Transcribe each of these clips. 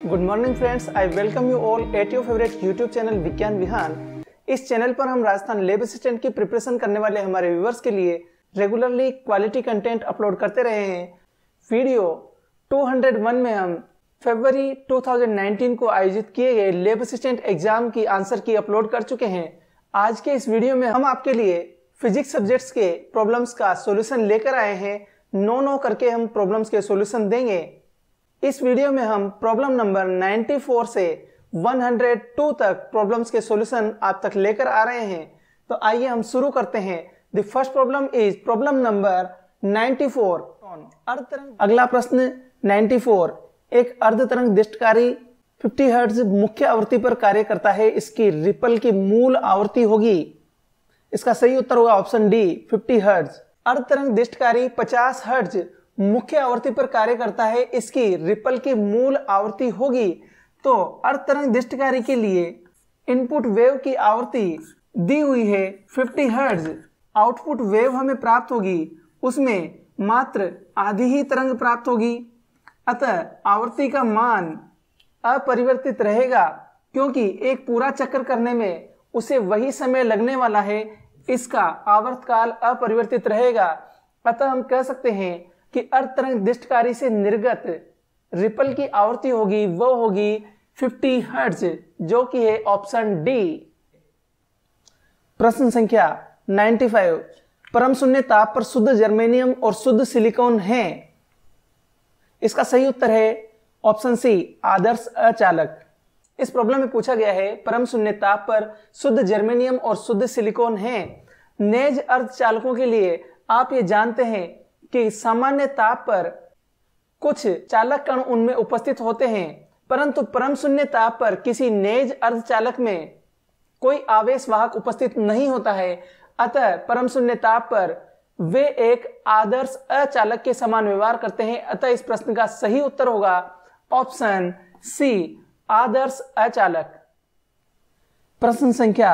Good morning friends, I welcome you all at your favourite YouTube channel विज्ञान विहान। इस channel पर हम Rajasthan lab assistant की प्रिपरेशन करने वाले हमारे व्यूअर्स के लिए रेगुलरली क्वालिटी कंटेंट अपलोड करते रहे हैं। वीडियो 201 में हम फरवरी 2019 को आयोजित किए गए लैब असिस्टेंट एग्जाम की आंसर की अपलोड कर चुके हैं। आज के इस वीडियो में हम आपके लिए फिजिक्स सब्जेक्ट्स के प्रॉब्लम्स का सॉल्यूशन लेकर आए हैं। नो करके हम प्रॉब्लम्स के सॉल्यूशन देंगे। इस वीडियो में हम प्रॉब्लम नंबर 94 से 102 तक प्रॉब्लम्स के सॉल्यूशन आप तक लेकर आ रहे हैं। तो आइए हम शुरू करते हैं। The first problem is problem number 94। अगला प्रश्न 94। एक अर्धतरंग दिष्टकारी 50 हर्ट्ज मुख्य आवृत्ति पर कार्य करता है। इसकी रिपल की मूल आवृत्ति होगी। इसका सही उत्तर होगा ऑप्शन डी 50 हर्ट्ज। अर्धतरंग दिष्टकारी 50 हर्ट्ज मुख्य आवृत्ति पर कार्य करता है। इसकी रिपल की मूल आवृत्ति होगी। तो अर्धतरंग दिष्टकारी के लिए इनपुट वेव की आवृत्ति दी हुई है 50 हर्ट्ज। आउटपुट वेव हमें प्राप्त होगी, उसमें मात्र आधी ही तरंग प्राप्त होगी। अतः आवृत्ति का मान अपरिवर्तित रहेगा, क्योंकि एक पूरा चक्कर करने में उसे वही समय लगने वाला है। इसका आवर्तकाल अपरिवर्तित रहेगा। अतः हम कह सकते हैं कि अर्धतरंग दिष्टकारी से निर्गत रिपल की आवृत्ति होगी, वो होगी 50 हर्ट्ज, जो कि है ऑप्शन डी। प्रश्न संख्या 95। परम शून्य ताप पर शुद्ध जर्मेनियम और शुद्ध सिलिकॉन है। इसका सही उत्तर है ऑप्शन सी आदर्श अचालक। इस प्रॉब्लम में पूछा गया है परम शून्य ताप पर शुद्ध जर्मेनियम और शुद्ध सिलिकॉन है। नेज अर्धचालकों के लिए आप ये जानते हैं कि सामान्य ताप पर कुछ चालक कण उनमें उपस्थित होते हैं, परंतु परम शून्य ताप पर किसी नेज अर्धचालक में कोई आवेश वाहक उपस्थित नहीं होता है। अतः परम शून्य ताप पर वे एक आदर्श अचालक के समान व्यवहार करते हैं। अतः इस प्रश्न का सही उत्तर होगा ऑप्शन सी आदर्श अचालक। प्रश्न संख्या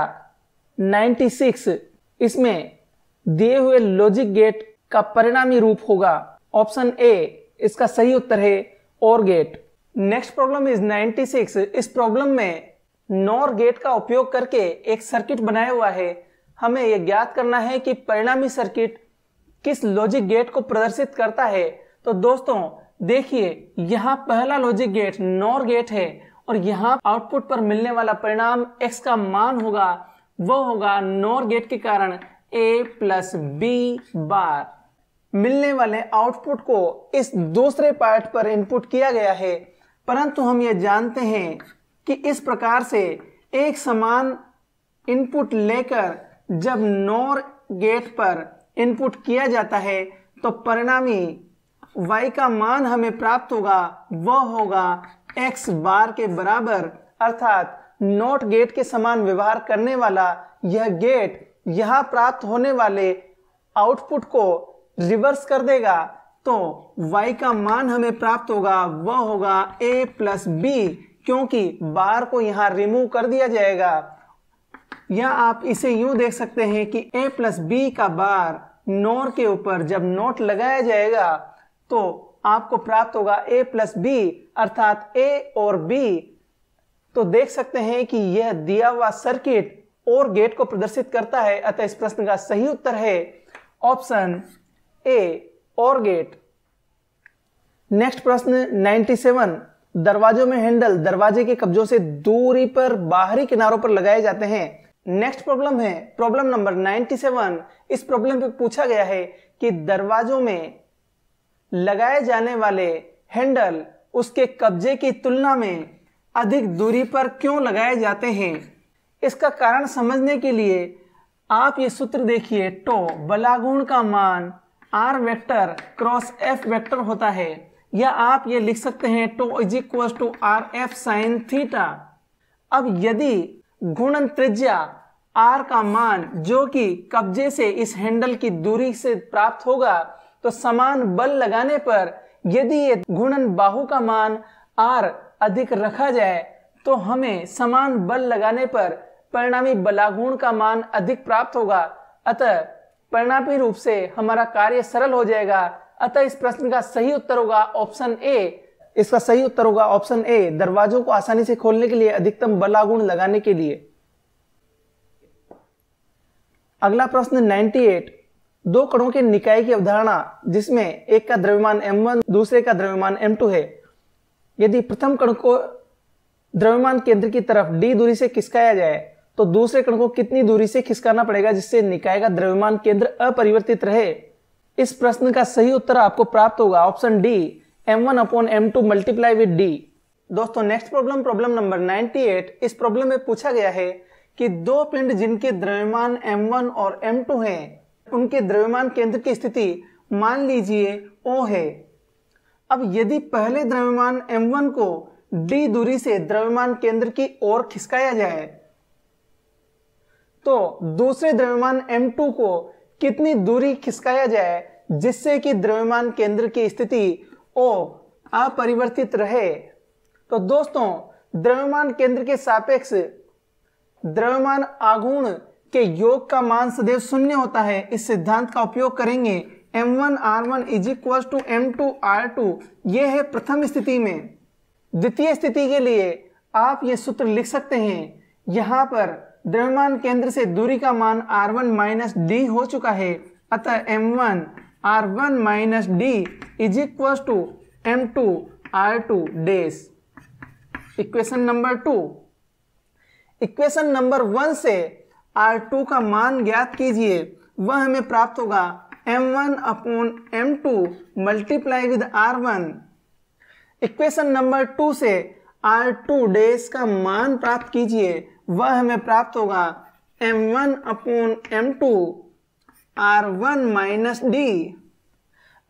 96। इसमें दिए हुए लॉजिक गेट का परिणामी रूप होगा ऑप्शन ए। इसका सही उत्तर है और गेट। Next problem is 96। इस प्रॉब्लम में नॉर गेट का उपयोग करके एक सर्किट बनाया हुआ है। हमें यह ज्ञात करना है कि परिणामी सर्किट किस लॉजिक गेट को प्रदर्शित करता है। तो दोस्तों देखिए, यहाँ पहला लॉजिक गेट नॉर गेट है और यहाँ आउटपुट पर मिलने वाला परिणाम x का मान होगा, वो होगा नॉर गेट के कारण a प्लस बी बार। मिलने वाले आउटपुट को इस दूसरे पार्ट पर इनपुट किया गया है, परंतु हम ये जानते हैं कि इस प्रकार से एक समान इनपुट लेकर जब नॉर गेट पर इनपुट किया जाता है तो परिणामी y का मान हमें प्राप्त होगा, वह होगा x बार के बराबर। अर्थात नॉट गेट के समान व्यवहार करने वाला यह गेट यहां प्राप्त होने वाले आउटपुट को रिवर्स कर देगा। तो y का मान हमें प्राप्त होगा, वह होगा a प्लस बी, क्योंकि बार को यहां रिमूव कर दिया जाएगा। या आप इसे यूं देख सकते हैं कि a प्लस बी का बार नॉर के ऊपर जब नॉट लगाया जाएगा तो आपको प्राप्त होगा a प्लस बी, अर्थात a और b। तो देख सकते हैं कि यह दिया हुआ सर्किट और गेट को प्रदर्शित करता है। अतः इस प्रश्न का सही उत्तर है ऑप्शन ए और गेट। नेक्स्ट प्रश्न 97। दरवाजों में हैंडल दरवाजे के कब्जों से दूरी पर बाहरी किनारों पर लगाए जाते हैं। नेक्स्ट प्रॉब्लम है प्रॉब्लम नंबर 97। इस प्रॉब्लम पे पूछा गया है कि दरवाजों में लगाए जाने वाले हैंडल उसके कब्जे की तुलना में अधिक दूरी पर क्यों लगाए जाते हैं। इसका कारण समझने के लिए आप ये सूत्र देखिए। टो बलागुण का मान r vector cross f vector होता है, या आप ये लिख सकते हैं tau is equal to r f sine theta. अब यदि गुणन त्रिज्या r का मान जो कि कब्जे से इस हैंडल की दूरी से प्राप्त होगा, तो समान बल लगाने पर यदि ये गुणन बाहु का मान r अधिक रखा जाए तो हमें समान बल लगाने पर परिणामी बलागुण का मान अधिक प्राप्त होगा। अतः परिणामी रूप से हमारा कार्य सरल हो जाएगा। अतः इस प्रश्न का सही उत्तर होगा ऑप्शन ए इसका सही उत्तर होगा ऑप्शन ए, दरवाजों को आसानी से खोलने के लिए अधिकतम बलागुण लगाने के लिए। अगला प्रश्न 98, दो कणों के निकाय की अवधारणा जिसमें एक का द्रव्यमान m1 दूसरे का द्रव्यमान m2 है। यदि प्रथम कण को द्रव्यमान केंद्र की तरफ d दूरी से खिसकाया जाए तो दूसरे कण को कितनी दूरी से खिसकाना पड़ेगा जिससे निकाय का द्रव्यमान केंद्र अपरिवर्तित रहे। इस प्रश्न का सही उत्तर आपको प्राप्त होगा option D, m1/m2 multiply with d। दोस्तों नेक्स्ट प्रॉब्लम नंबर 98। इस प्रॉब्लम में पूछा गया है कि दो पिंड जिनके द्रव्यमान m1 और m2 हैं, उनके द्रव्यमान केंद्र की स्थिति मान लीजिए O है। अब यदि पहले द्रव्यमान m1 को d दूरी से द्रव्यमान केंद्र की ओर खिसकाया जाए तो दूसरे द्रव्यमान m2 को कितनी दूरी खिसकाया जाए जिससे कि द्रव्यमान केंद्र की स्थिति O अपरिवर्तित रहे। तो दोस्तों द्रव्यमान केंद्र के सापेक्ष द्रव्यमान आघूर्ण के योग का मान सदैव शून्य होता है। इस सिद्धांत का उपयोग करेंगे। m1r1 = m2r2 ये है प्रथम स्थिति में। द्वितीय स्थिति के लिए आप ये सूत्र लिख सकते हैं। यहाँ पर द्रव्यमान केंद्र से दूरी का मान r1 - d हो चुका है, अतः m1r1 - d = m2r2 dash. Equation number 2। Equation number 1 से r2 का मान ज्ञात कीजिए। वह हमें प्राप्त होगा m1/m2 multiply with r1। Equation number 2 से r2 डैश का मान प्राप्त कीजिए। वह हमें प्राप्त होगा m1/m2 r1 - d।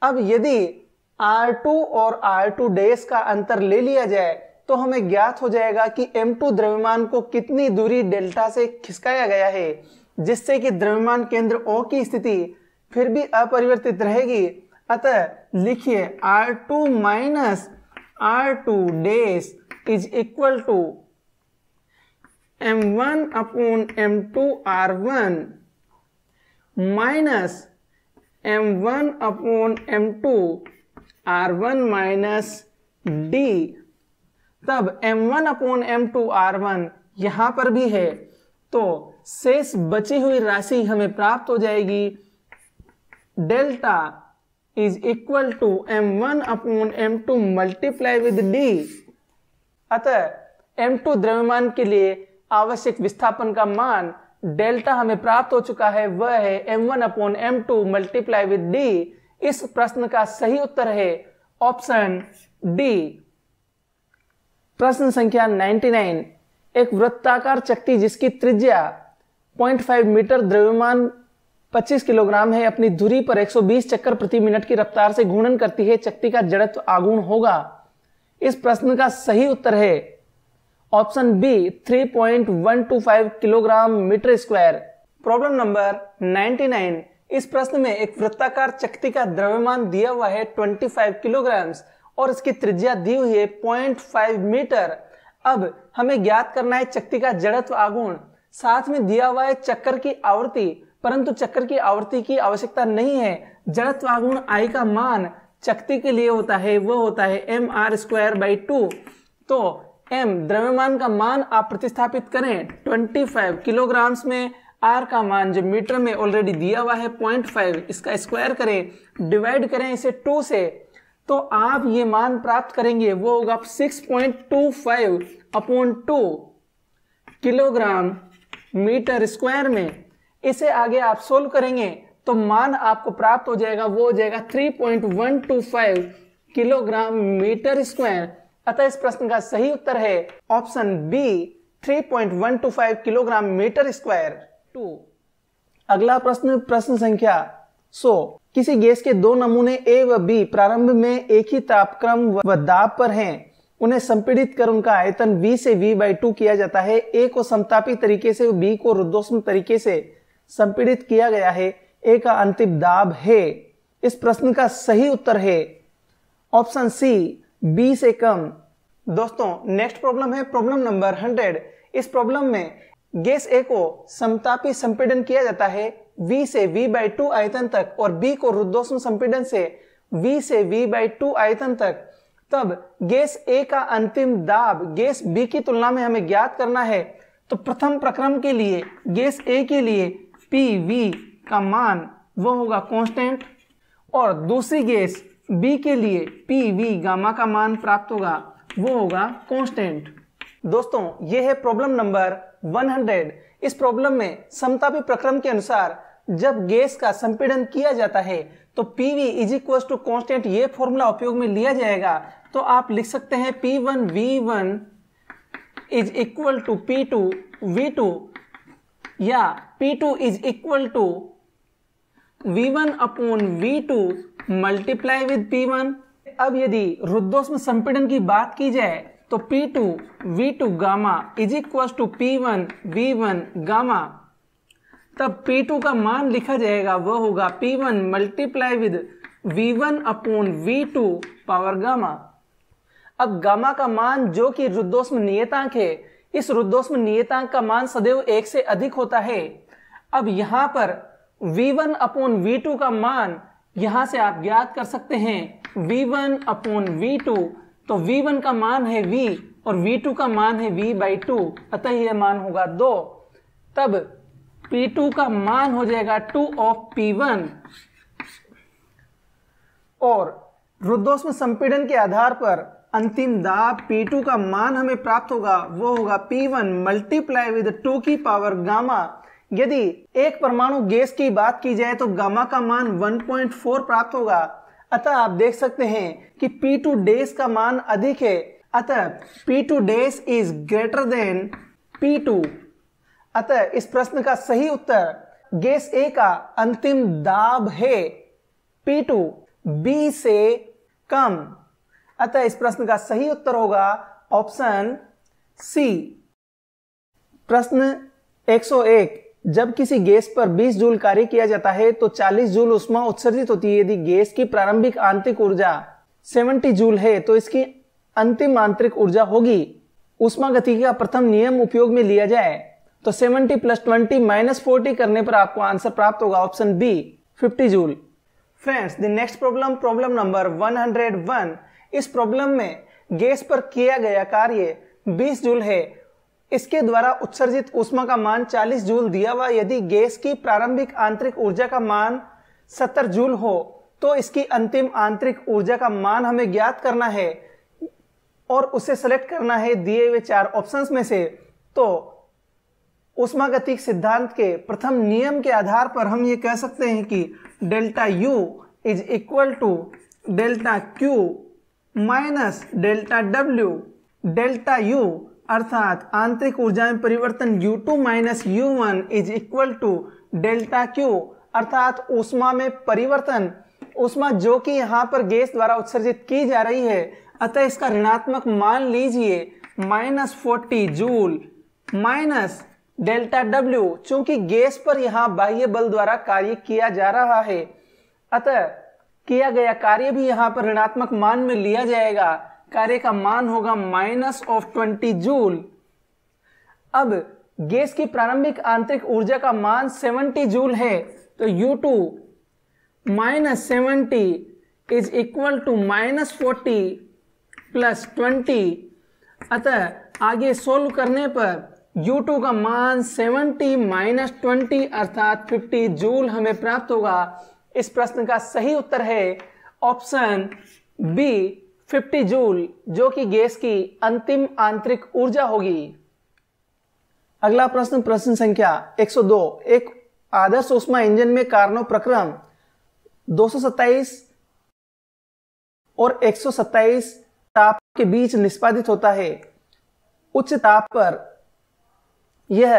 अब यदि r2 और r2 डैश का अंतर ले लिया जाए तो हमें ज्ञात हो जाएगा कि m2 द्रव्यमान को कितनी दूरी डेल्टा से खिसकाया गया है जिससे कि द्रव्यमान केंद्र O की स्थिति फिर भी अपरिवर्तित रहेगी। अतः लिखिए r2 - r2 dash is equal to m1/m2 r1 minus m1/m2 r1 - d। तब m1/m2 r1 यहां पर भी है तो शेष बची हुई राशि हमें प्राप्त हो जाएगी delta is equal to m1/m2 multiply with d। अतः m2 द्रव्यमान के लिए आवश्यक विस्थापन का मान डेल्टा हमें प्राप्त हो चुका है, वह है m1/m2 मल्टीप्लाई विद d। इस प्रश्न का सही उत्तर है ऑप्शन डी। प्रश्न संख्या 99। एक वृत्ताकार चकती जिसकी त्रिज्या 0.5 मीटर द्रव्यमान 25 किलोग्राम है अपनी धुरी पर 120 चक्कर प्रति मिनट की रफ्तार से घूर्णन करती है, चकती का जड़त्व आघूर्ण होगा। इस प्रश्न का सही उत्तर है option B 3.125 kilogram metre square. Problem number 99। इस प्रश्न में एक वृत्ताकार चकती का द्रव्यमान दिया हुआ है 25 किलोग्राम और इसकी त्रिज्या दी हुई है 0.5 मीटर। अब हमें ज्ञात करना है चकती का जड़त्व आघूर्ण, साथ में दिया हुआ है चक्कर की आवृत्ति, परंतु चक्कर की आवृत्ति की आवश्यकता नहीं है। जड़त्व आघूर्ण I का मान चकती के लिए होता है, वो होता है mr²/2। तो m द्रव्यमान का मान आप प्रतिस्थापित करें 25 किलोग्राम में, r का मान जो मीटर में ऑलरेडी दिया हुआ है 0.5, इसका स्क्वायर करें, डिवाइड करें इसे 2 से, तो आप ये मान प्राप्त करेंगे, वो होगा 6.25/2 किलोग्राम मीटर स्क्वायर में। इसे आगे आप सोल्व करेंगे तो मान आपको प्राप्त हो जाएगा, वो हो जाएगा 3.125 किलोग्राम मीटर स्क्वायर। अतः इस प्रश्न का सही उत्तर है option B 3.125 kilogram metre square. 2। अगला प्रश्न संख्या 100। किसी गैस के दो नमूने A व B प्रारंभ में एक ही तापक्रम व दाब पर हैं। उन्हें संपीड़ित कर उनका आयतन V से V/2 किया जाता है। A को समतापी तरीके से, B को रुद्धोष्म तरीके से संपीड़ित किया गया है। A का अंतिम दाब है। इस प्रश्न का सही उत्तर है ऑप्शन सी B से कम। दोस्तों नेक्स्ट प्रॉब्लम है प्रॉब्लम नंबर 100। इस प्रॉब्लम में गैस A को समतापी संपीड़न किया जाता है V से V/2 आयतन तक और B को रुद्धोष्म संपीड़न से V से V/2 आयतन तक। तब गैस ए का अंतिम दाब गैस बी की तुलना में हमें ज्ञात करना है। तो प्रथम प्रक्रम के लिए गैस ए के लिए पीवी का मान वो होगा कांस्टेंट, और दूसरी गैस बी के लिए पीवी गामा का मान प्राप्त होगा, वो होगा कांस्टेंट। दोस्तों, ये है प्रॉब्लम नंबर 100। इस प्रॉब्लम में समतापी प्रक्रम के अनुसार जब गैस का संपीड़न किया जाता है तो PV is equal to constant, ये फॉर्मूला उपयोग में लिया जाएगा। तो आप लिख सकते हैं P1 V1 is equal to P2 V2, या P2 is equal to V1 upon V2 multiply with P1। अब यदि रुद्धोष्म संपीड़न की बात की जाए तो P2 V2 gamma is equal to P1 V1 gamma, तब P2 का मान लिखा जाएगा वह होगा P1 multiply with V1 upon V2 power gamma. अब गामा का मान जो कि रुद्धोष्म नियतांक है, इस रुद्धोष्म नियतांक का मान सदैव 1 से अधिक होता है। अब यहाँ पर V1 अपॉन V2 का मान यहाँ से आप ज्ञात कर सकते हैं V1 अपॉन V2, तो V1 का मान है V और V2 का मान है V/2, अतः यह मान होगा 2। तब P2 का मान हो जाएगा 2 ऑफ P1, और रुद्धोष्म संपीड़न के आधार पर अंतिम दाब P2 का मान हमें प्राप्त होगा, वो होगा P1 मल्टीप्लाई विद 2 की पावर गामा। यदि एक परमाणु गैस की बात की जाए तो गामा का मान 1.4 प्राप्त होगा। अतः आप देख सकते हैं कि P2 डैश का मान अधिक है, अतः P2 dash is greater than P2। अतः इस प्रश्न का सही उत्तर गैस ए का अंतिम दाब है P2 B से कम। अतः इस प्रश्न का सही उत्तर होगा ऑप्शन सी। प्रश्न 101, जब किसी गैस पर 20 जूल कार्य किया जाता है तो 40 जूल ऊष्मा उत्सर्जित होती है। यदि गैस की प्रारंभिक आंतरिक ऊर्जा 70 जूल है तो इसकी अंतिम आंतरिक ऊर्जा होगी। ऊष्मागतिकी का प्रथम नियम उपयोग में लिया जाए तो 70 + 20 - 40 करने पर आपको आंसर प्राप्त होगा option B 50 joule. Friends, the next problem number 101। इस प्रॉब्लम में गैस पर किया गया कार्य 20 जूल है, इसके द्वारा उत्सर्जित ऊष्मा का मान 40 जूल दिया हुआ। यदि गैस की प्रारंभिक आंतरिक ऊर्जा का मान 70 जूल हो तो इसकी अंतिम आंतरिक ऊर्जा का मान हमें ज्ञात करना है और उसे सेलेक्ट करना है दिए हुए 4 ऑप्शंस में से। तो ऊष्मागतिक सिद्धांत के प्रथम नियम के आधार पर हम ये कह सकते हैं कि delta U is equal to delta Q minus delta W। Delta U अर्थात आंतरिक ऊर्जा में परिवर्तन U2 minus U1 is equal to delta Q, अर्थात ऊष्मा में परिवर्तन, ऊष्मा जो कि यहाँ पर गैस द्वारा उत्सर्जित की जा रही है, अतः इसका ऋणात्मक मान लीजिए -40 जूल माइनस डेल्टा W। चूंकि गैस पर यहाँ बाह्य बल द्वारा कार्य किया जा रहा है, अतः किया गया कार्य भी यहाँ पर ऋणात्मक मान में लिया जाएगा। कार्य का मान होगा -20 जूल। अब गैस की प्रारंभिक आंतरिक ऊर्जा का मान 70 जूल है, तो U2 - 70 इज इक्वल टू -40 + 20। अतः आगे सोल्व करने पर U2 का मान 70 - 20 अर्थात 50 जूल हमें प्राप्त होगा। इस प्रश्न का सही उत्तर है ऑप्शन बी 50 जूल, जो कि गैस की अंतिम आंतरिक ऊर्जा होगी। अगला प्रश्न, प्रश्न संख्या 102। एक आदर्श ऊष्मा इंजन में कार्नो प्रक्रम 227 और 127 ताप के बीच निष्पादित होता है। उच्च ताप पर यह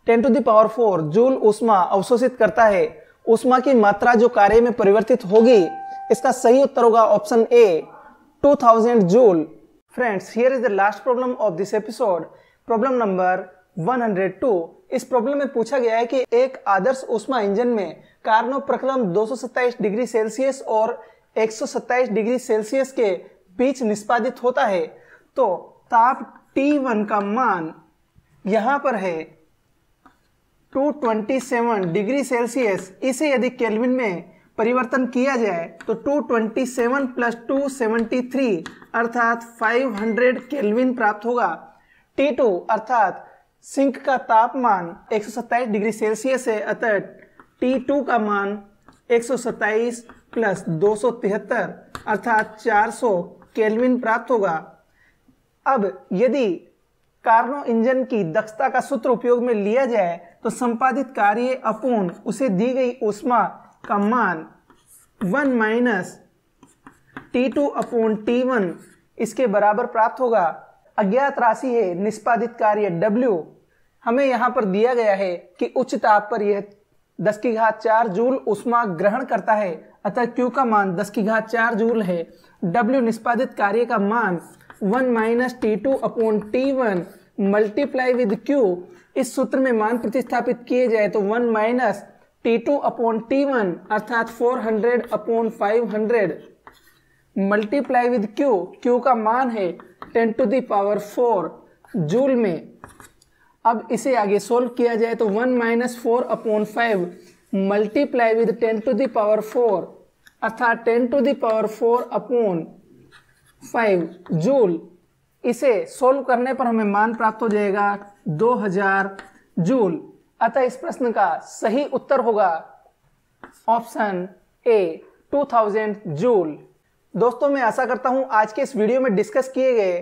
10⁴ जूल ऊष्मा अवशोषित करता है। ऊष्मा की मात्रा जो कार्य में परिवर्तित होगी, इसका सही उत्तर होगा option A 2000 joule. Friends, here is the last problem of this episode, problem number 102। इस प्रॉब्लम में पूछा गया है कि एक आदर्श ऊष्मा इंजन में कार्नो प्रक्रम 227 डिग्री सेल्सियस और 127 डिग्री सेल्सियस के बीच निष्पादित होता है। तो ताप T1 का मान यहाँ पर है 227 डिग्री सेल्सियस। इसे यदि केल्विन में परिवर्तन किया जाए तो 227 प्लस 273 अर्थात 500 केल्विन प्राप्त होगा। T2 अर्थात सिंक का तापमान 127 डिग्री सेल्सियस है, अतः T2 का मान 127 प्लस 273 अर्थात 400 केल्विन प्राप्त होगा। अब यदि कार्नो इंजन की दक्षता का सूत्र उपयोग में लिया जाए तो संपादित कार्य अपूर्ण उसे दी गई ऊष्मा का मान 1 माइनस T2 अपॉन T1 इसके बराबर प्राप्त होगा। अज्ञात राशि है निष्पादित कार्य W, हमें यहाँ पर दिया गया है कि उच्च ताप पर यह 10⁴ जूल ऊष्मा ग्रहण करता है, अतः Q का मान 10⁴ जूल है। W निष्पादित कार्य का मान 1 minus T2 upon T1 multiply with Q, इस सूत्र में मान प्रतिस्थापित किए जाए तो 1 माइनस T2 अपॉन T1 अर्थात 400 upon 500 multiply with Q, Q का मान है 10⁴ जूल में। अब इसे आगे सोल्व किया जाए तो 1 माइनस 4 अपॉन 5 मल्टीप्लाई विद 10⁴ अर्थात 10⁴ अपॉन 5 जूल। इसे सोल्व करने पर हमें मान प्राप्त हो जाएगा 2000 जूल। अतः इस प्रश्न का सही उत्तर होगा ऑप्शन ए 2000 जूल। दोस्तों, मैं आशा करता हूं आज के इस वीडियो में डिस्कस किए गए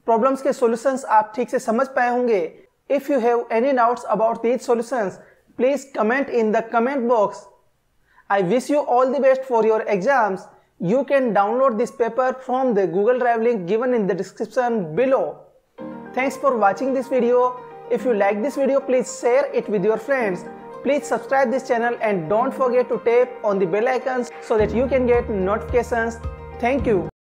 प्रॉब्लम्स के सॉल्यूशंस आप ठीक से समझ पाए होंगे। If you have any doubts about these solutions, please comment in the comment box. I wish you all the best for your exams. You can download this paper from the Google Drive link given in the description below. Thanks for watching this video. If you like this video, please share it with your friends. Please subscribe this channel and don't forget to tap on the bell icons so that you can get notifications. Thank you.